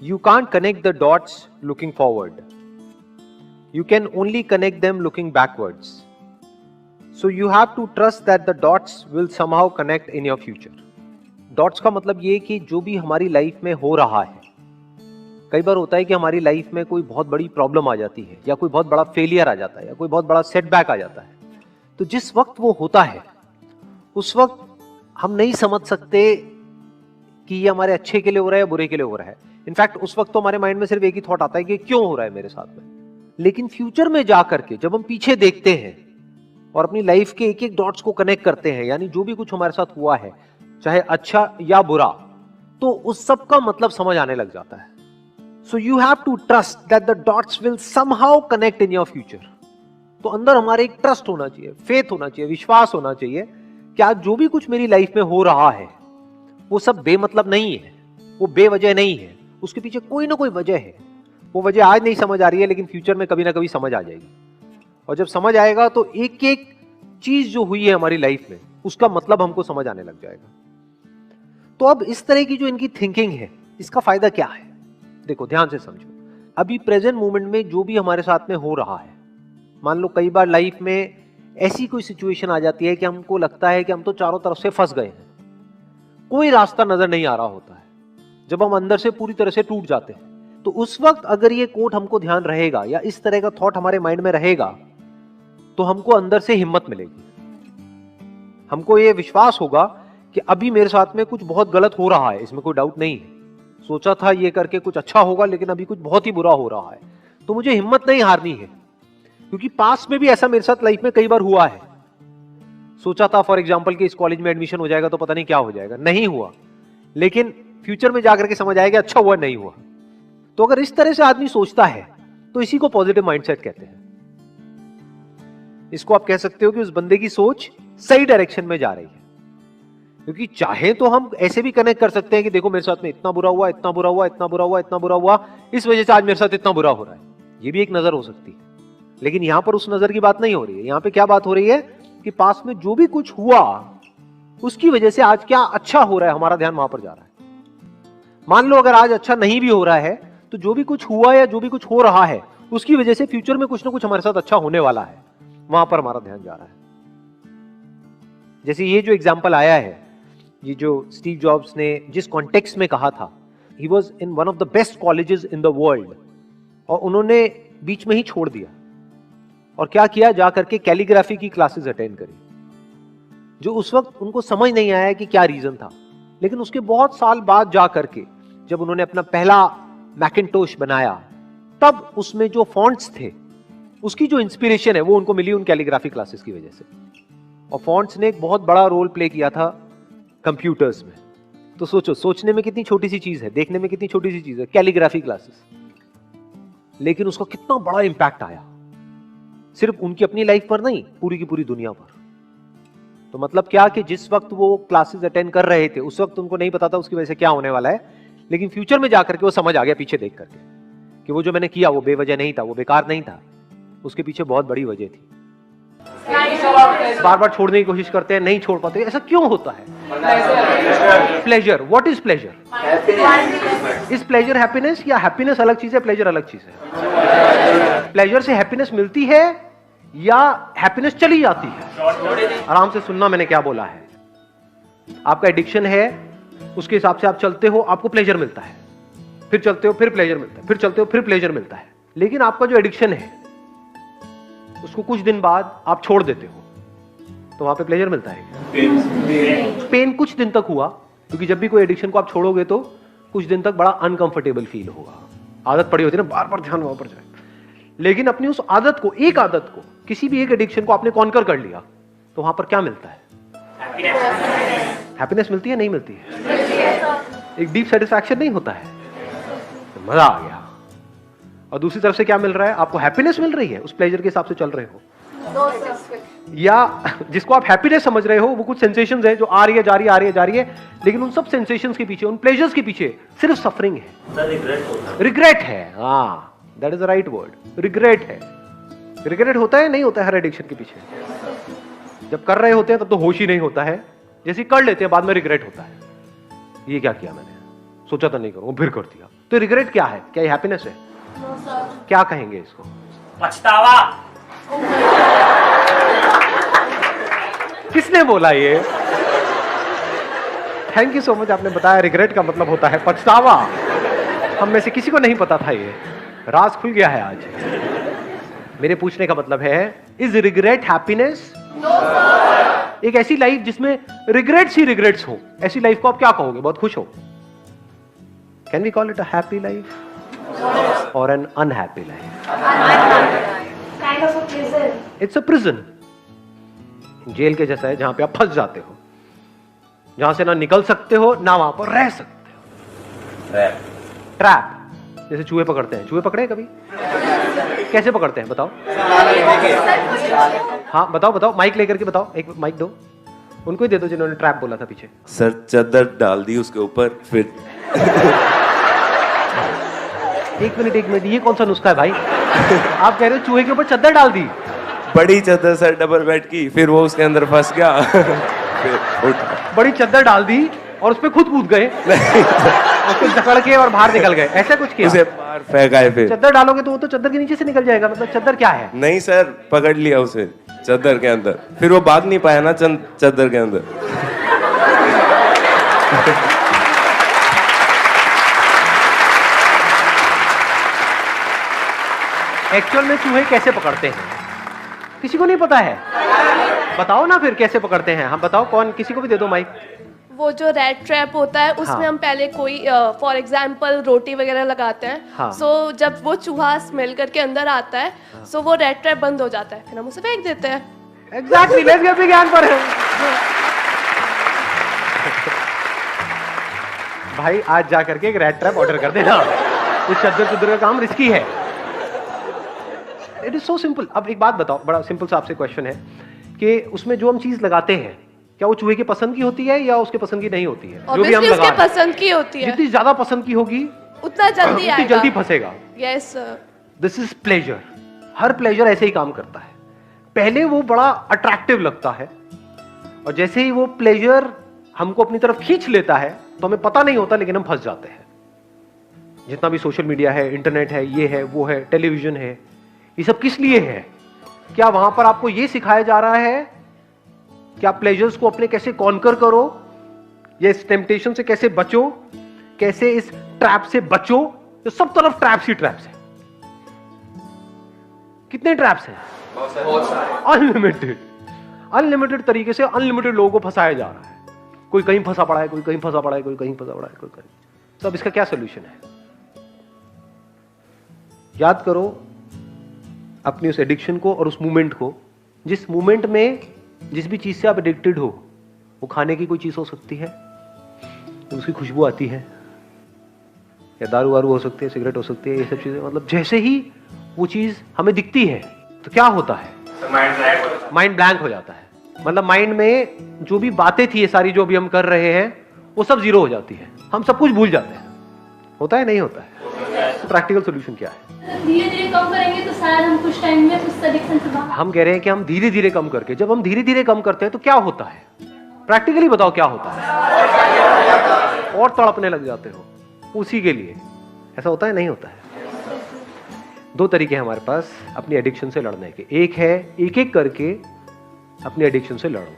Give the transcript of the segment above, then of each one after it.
You can't connect the dots looking forward. You can only connect them looking backwards. So you have to trust that the dots will somehow connect in your future. Dots का मतलब ये कि जो भी हमारी life में हो रहा है, कई बार होता है कि हमारी लाइफ में कोई बहुत बड़ी प्रॉब्लम आ जाती है या कोई बहुत बड़ा फेलियर आ जाता है या कोई बहुत बड़ा सेटबैक आ जाता है। तो जिस वक्त वो होता है उस वक्त हम नहीं समझ सकते कि ये हमारे अच्छे के लिए हो रहा है या बुरे के लिए हो रहा है। इनफैक्ट उस वक्त तो हमारे माइंड में सिर्फ एक ही थॉट आता है कि क्यों हो रहा है मेरे साथ में। लेकिन फ्यूचर में जाकर के जब हम पीछे देखते हैं और अपनी लाइफ के एक एक डॉट्स को कनेक्ट करते हैं, यानी जो भी कुछ हमारे साथ हुआ है चाहे अच्छा या बुरा, तो उस सब का मतलब समझ आने लग जाता है। So you have to trust that the dots will somehow connect in your future. तो अंदर हमारे एक ट्रस्ट होना चाहिए, फेथ होना चाहिए, विश्वास होना चाहिए कि आज जो भी कुछ मेरी लाइफ में हो रहा है वो सब बेमतलब नहीं है, वो बेवजह नहीं है, उसके पीछे कोई ना कोई वजह है। वो वजह आज नहीं समझ आ रही है लेकिन फ्यूचर में कभी ना कभी समझ आ जाएगी। और जब समझ आएगा तो एक एक चीज जो हुई है हमारी लाइफ में उसका मतलब हमको समझ आने लग जाएगा। तो अब इस तरह की जो इनकी थिंकिंग है, इसका फायदा क्या है? देखो ध्यान से समझो। अभी प्रेजेंट मोमेंट में जो भी हमारे साथ में हो रहा है, मान लो कई बार लाइफ में ऐसी कोई सिचुएशन आ जाती है कि हमको लगता है कि हम तो चारों तरफ से फंस गए हैं, कोई रास्ता नजर नहीं आ रहा होता है, जब हम अंदर से पूरी तरह से टूट जाते हैं। तो उस वक्त अगर ये कोट हमको ध्यान रहेगा या इस तरह का थॉट हमारे माइंड में रहेगा तो हमको अंदर से हिम्मत मिलेगी, हमको ये विश्वास होगा कि अभी मेरे साथ में कुछ बहुत गलत हो रहा है, इसमें कोई डाउट नहीं है। सोचा था ये करके कुछ अच्छा होगा लेकिन अभी कुछ बहुत ही बुरा हो रहा है, तो मुझे हिम्मत नहीं हारनी है। क्योंकि पास्ट में भी ऐसा मेरे साथ लाइफ में कई बार हुआ है। सोचा था फॉर एग्जांपल कि इस कॉलेज में एडमिशन हो जाएगा तो पता नहीं क्या हो जाएगा, नहीं हुआ, लेकिन फ्यूचर में जाकर के समझ आएगा अच्छा हुआ नहीं हुआ। तो अगर इस तरह से आदमी सोचता है तो इसी को पॉजिटिव माइंडसेट कहते हैं। इसको आप कह सकते हो कि उस बंदे की सोच सही डायरेक्शन में जा रही है। क्योंकि चाहे तो हम ऐसे भी कनेक्ट कर सकते हैं कि देखो मेरे साथ में इतना बुरा हुआ, इतना बुरा हुआ, इतना बुरा हुआ, इतना बुरा हुआ, इस वजह से आज मेरे साथ इतना बुरा हो रहा है। ये भी एक नजर हो सकती है, लेकिन यहां पर उस नजर की बात नहीं हो रही है। यहां पे क्या बात हो रही है कि पास में जो भी कुछ हुआ उसकी वजह से आज क्या अच्छा हो रहा है, हमारा ध्यान वहां पर जा रहा है। मान लो अगर आज अच्छा नहीं भी हो रहा है तो जो भी कुछ हुआ या जो भी कुछ हो रहा है उसकी वजह से फ्यूचर में कुछ ना कुछ हमारे साथ अच्छा होने वाला है, वहां पर हमारा ध्यान जा रहा है। जैसे ये जो एग्जाम्पल आया है, ये जो स्टीव जॉब्स ने जिस कॉन्टेक्स्ट में कहा था, he was in one of the best colleges in the world, और उन्होंने बीच में ही छोड़ दिया और क्या किया, जाकर के कैलीग्राफी की क्लासेस अटेंड करी, जो उस वक्त उनको समझ नहीं आया कि क्या रीजन था। लेकिन उसके बहुत साल बाद जाकर के जब उन्होंने अपना पहला मैकिन्टोश बनाया, तब उसमें जो फॉन्ट्स थे उसकी जो इंस्पिरेशन है वो उनको मिली उन कैलीग्राफी क्लासेस की वजह से। और फॉन्ट्स ने एक बहुत बड़ा रोल प्ले किया था कंप्यूटर्स में। तो सोचो, सोचने में कितनी छोटी सी चीज है, देखने में कितनी छोटी सी चीज है, कैलीग्राफी क्लासेस, लेकिन उसका कितना बड़ा इंपैक्ट आया, सिर्फ उनकी अपनी लाइफ पर नहीं, पूरी की पूरी दुनिया पर। तो मतलब क्या कि जिस वक्त वो क्लासेस अटेंड कर रहे थे उस वक्त उनको नहीं पता था उसकी वजह से क्या होने वाला है, लेकिन फ्यूचर में जाकर के वो समझ आ गया पीछे देख करके कि वो जो मैंने किया वो बेवजह नहीं था, वो बेकार नहीं था, उसके पीछे बहुत बड़ी वजह थी। बार बार छोड़ने की कोशिश करते हैं, नहीं छोड़ पाते, ऐसा क्यों होता है? Pleasure. What is pleasure? Is pleasure happiness या हैप्पीनेस अलग चीज है, प्लेजर अलग चीज है? प्लेजर से हैप्पीनेस मिलती है या हैप्पीनेस चली जाती है? आराम से सुनना मैंने क्या बोला है। आपका एडिक्शन है, उसके हिसाब से आप चलते हो, आपको प्लेजर मिलता है, फिर चलते हो फिर प्लेजर मिलता है, फिर चलते हो फिर प्लेजर मिलता है। लेकिन आपका जो एडिक्शन है उसको कुछ दिन बाद आप छोड़ देते हो तो वहां पे प्लेजर मिलता है। पेन कुछ दिन तक हुआ, क्योंकि जब भी कोई एडिक्शन को आप छोड़ोगे तो कुछ दिन तक बड़ा अनकंफर्टेबल फील होगा, आदत पड़ी होती है ना, बार बार ध्यान वहां पर जाए। लेकिन अपनी उस आदत को, एक आदत को, किसी भी एक एडिक्शन को आपने कॉन्कर कर लिया तो वहां पर क्या मिलता है? हैप्पीनेस मिलती है, नहीं मिलती है? एक डीप सेटिस्फैक्शन नहीं होता है, तो मजा आ गया। और दूसरी तरफ से क्या मिल रहा है? आपको हैप्पीनेस मिल रही है, उस प्लेजर के हिसाब से चल रहे हो, या जिसको आप हैप्पीनेस समझ रहे हो वो कुछ सेंसेशंस है जो आ रही है जा रही है, आ रही है जा रही है, लेकिन उन सब सेंसेशंस के पीछे, उन प्लेजर्स के पीछे सिर्फ सफरिंग है, रिग्रेट है। हाँ, that is the right word, regret है। रिग्रेट होता है, नहीं होता है हर एडिक्शन के पीछे? जब कर रहे होते हैं तब तो होश ही नहीं होता है, जैसे कर लेते हैं बाद में रिग्रेट होता है, ये क्या किया मैंने, सोचा था नहीं करूंगा फिर कर दिया। तो रिग्रेट क्या है? क्या ये हैप्पीनेस है? क्या कहेंगे इसको? पछतावा। किसने बोला ये? थैंक यू सो मच, आपने बताया रिग्रेट का मतलब होता है पछतावा। हम में से किसी को नहीं पता था, ये राज खुल गया है आज। मेरे पूछने का मतलब है, इज रिग्रेट हैप्पीनेस? एक ऐसी लाइफ जिसमें रिग्रेट्स ही रिग्रेट्स हो, ऐसी लाइफ को आप क्या कहोगे? बहुत खुश हो? Can we call it a happy life और an unhappy life? It's a prison. Jail के जैसा है, जहां पे आप फंस जाते हो, जहां से ना निकल सकते हो ना वहां पर रह सकते हो। ट्रैप। जैसे चूहे पकड़ते हैं, चूहे पकड़े कभी? कैसे पकड़ते हैं बताओ? हाँ बताओ बताओ, माइक लेकर के बताओ, एक माइक दो उनको ही दे दो जिन्होंने ट्रैप बोला था पीछे। सर चादर डाल दी उसके ऊपर, फिर एक मिनट, ये कौन सा नुस्खा है भाई? आप कह रहे हो चूहे के ऊपर चादर डाल दी? बड़ी चादर सर, डबल बेड की, फिर वो उसके अंदर फंस गया। फिर उठ। बड़ी चादर डाल दी और उस पे खुद कूद गए, उसको जकड़ के और बाहर निकल गए, ऐसा कुछ किया? उसे बाहर फेंका। फिर चादर डालोगे तो वो तो चादर के नीचे से निकल जाएगा, मतलब चादर क्या है? नहीं सर, पकड़ लिया उसे चादर के अंदर, फिर वो भाग नहीं पाया ना चादर के अंदर। एक्चुअल में चूहे कैसे पकड़ते हैं किसी को नहीं पता है? बताओ ना फिर कैसे पकड़ते हैं। हम बताओ, कौन? किसी को भी दे दो माइक। वो जो रेड ट्रैप होता है उसमें हाँ। हम पहले कोई फॉर एग्जांपल रोटी वगैरह लगाते हैं। हाँ। सो जब वो चूहा स्मेल करके अंदर आता है, सो वो रेड ट्रैप बंद हो जाता है, फिर हम उसे फेंक देते हैं। एग्जैक्टली, लेट्स गेट विज्ञान पर है। भाई आज जा करके एक रेड ट्रैप ऑर्डर कर देना, इस चद्दर का काम रिस्की है। It is so simple. अब एक बात बताओ, बड़ा सिंपल सा आपसे क्वेश्चन है कि उसमें जो हम चीज लगाते हैं, क्या वो चूहे के पसंद की होती है या उसके पसंद की नहीं होती है? जो भी हम उसके पसंद की होती है। जितनी ज्यादा पसंद की होगी उतना जल्दी आएगा, जल्दी फंसेगा। Yes, this is pleasure. हर प्लेजर ऐसे ही काम करता है। पहले वो बड़ा अट्रैक्टिव लगता है और जैसे ही वो प्लेजर हमको अपनी तरफ खींच लेता है तो हमें पता नहीं होता, लेकिन हम फंस जाते हैं। जितना भी सोशल मीडिया है, इंटरनेट है, ये है, वो है, टेलीविजन है, ये सब किस लिए है? क्या वहां पर आपको ये सिखाया जा रहा है कि आप प्लेजर्स को अपने कैसे कॉन्कर करो, या इस टेम्पटेशन से कैसे बचो, कैसे इस ट्रैप से बचो? तो सब तरफ ट्रैप्स ही ट्रैप्स है। कितने ट्रैप्स हैं? अनलिमिटेड। अनलिमिटेड तरीके से अनलिमिटेड लोगों को फंसाया जा रहा है। कोई कहीं फंसा पड़ा है, कोई कहीं फंसा पड़ा है, कोई कहीं फंसा पड़ा है, कोई कहीं। तो अब इसका क्या सोल्यूशन है? याद करो अपनी उस एडिक्शन को और उस मूवमेंट को। जिस मूवमेंट में जिस भी चीज से आप एडिक्टेड हो, वो खाने की कोई चीज हो सकती है, उसकी खुशबू आती है, या दारू वारू हो सकती है, सिगरेट हो सकती है, ये सब चीजें। मतलब जैसे ही वो चीज हमें दिखती है तो क्या होता है? माइंड ब्लैंक हो जाता है। मतलब माइंड में जो भी बातें थी, ये सारी जो भी हम कर रहे हैं, वो सब जीरो हो जाती है। हम सब कुछ भूल जाते हैं। होता है नहीं होता है? तो प्रैक्टिकल सोल्यूशन क्या है? धीरे धीरे कम करेंगे तो शायद हम कुछ टाइम में उस एडिक्शन से बाहर। हम कह रहे हैं कि हम धीरे धीरे कम करके, जब हम धीरे धीरे कम करते हैं तो क्या होता है? प्रैक्टिकली बताओ क्या होता है? और तड़पने लग जाते हो उसी के लिए। ऐसा होता है नहीं होता है? दो तरीके हैं हमारे पास अपनी एडिक्शन से लड़ने के। एक है एक एक करके अपनी एडिक्शन से लड़ो।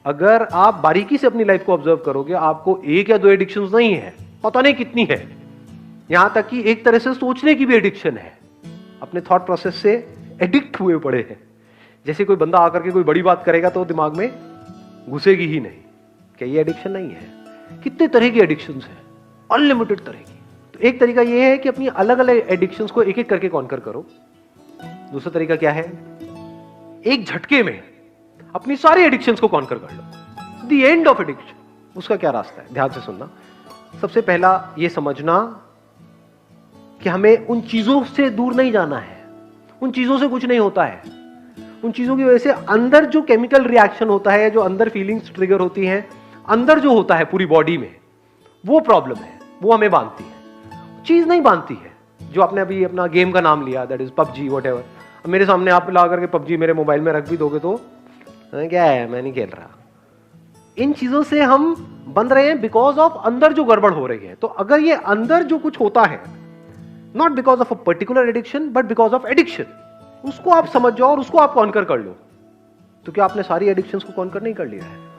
अगर आप बारीकी से अपनी लाइफ को ऑब्जर्व करोगे, आपको एक या दो एडिक्शंस नहीं है, पता नहीं कितनी है। यहां तक कि एक तरह से सोचने की भी एडिक्शन है। अपने थॉट प्रोसेस से एडिक्ट हुए पड़े हैं। जैसे कोई बंदा आकर के कोई बड़ी बात करेगा तो दिमाग में घुसेगी ही नहीं। क्या ये एडिक्शन नहीं है? कितने तरह की एडिक्शंस हैं, अनलिमिटेड तरह की। तो एक तरीका ये है कि अपनी अलग अलग एडिक्शंस को एक एक करके कॉन्कर करो। दूसरा तरीका क्या है? एक झटके में अपनी सारी एडिक्शंस को कॉन्कर कर लो। The end of addiction. उसका क्या रास्ता है? ध्यान से सुनना। सबसे पहला ये समझना कि हमें उन चीजों से दूर नहीं जाना है। उन चीजों से कुछ नहीं होता है। उन चीजों की वजह से अंदर जो केमिकल रिएक्शन होता है, जो अंदर फीलिंग्स ट्रिगर होती हैं, अंदर जो होता है पूरी बॉडी में, वो प्रॉब्लम है। वो हमें बांधती है, चीज नहीं बांधती है। जो आपने अभी अपना गेम का नाम लिया, दैट इज पबजी, व्हाटएवर। मेरे सामने आप ला करके पबजी मेरे मोबाइल में रख भी दोगे तो क्या है, मैं नहीं खेल रहा। इन चीजों से हम बंध रहे हैं बिकॉज ऑफ अंदर जो गड़बड़ हो रही है। तो अगर ये अंदर जो कुछ होता है, not because of a particular addiction but because of addiction, उसको आप समझ जाओ और उसको आप कॉन्कर कर लो। तो क्या आपने सारी एडिक्शंस को कॉन्कर नहीं कर लिया है?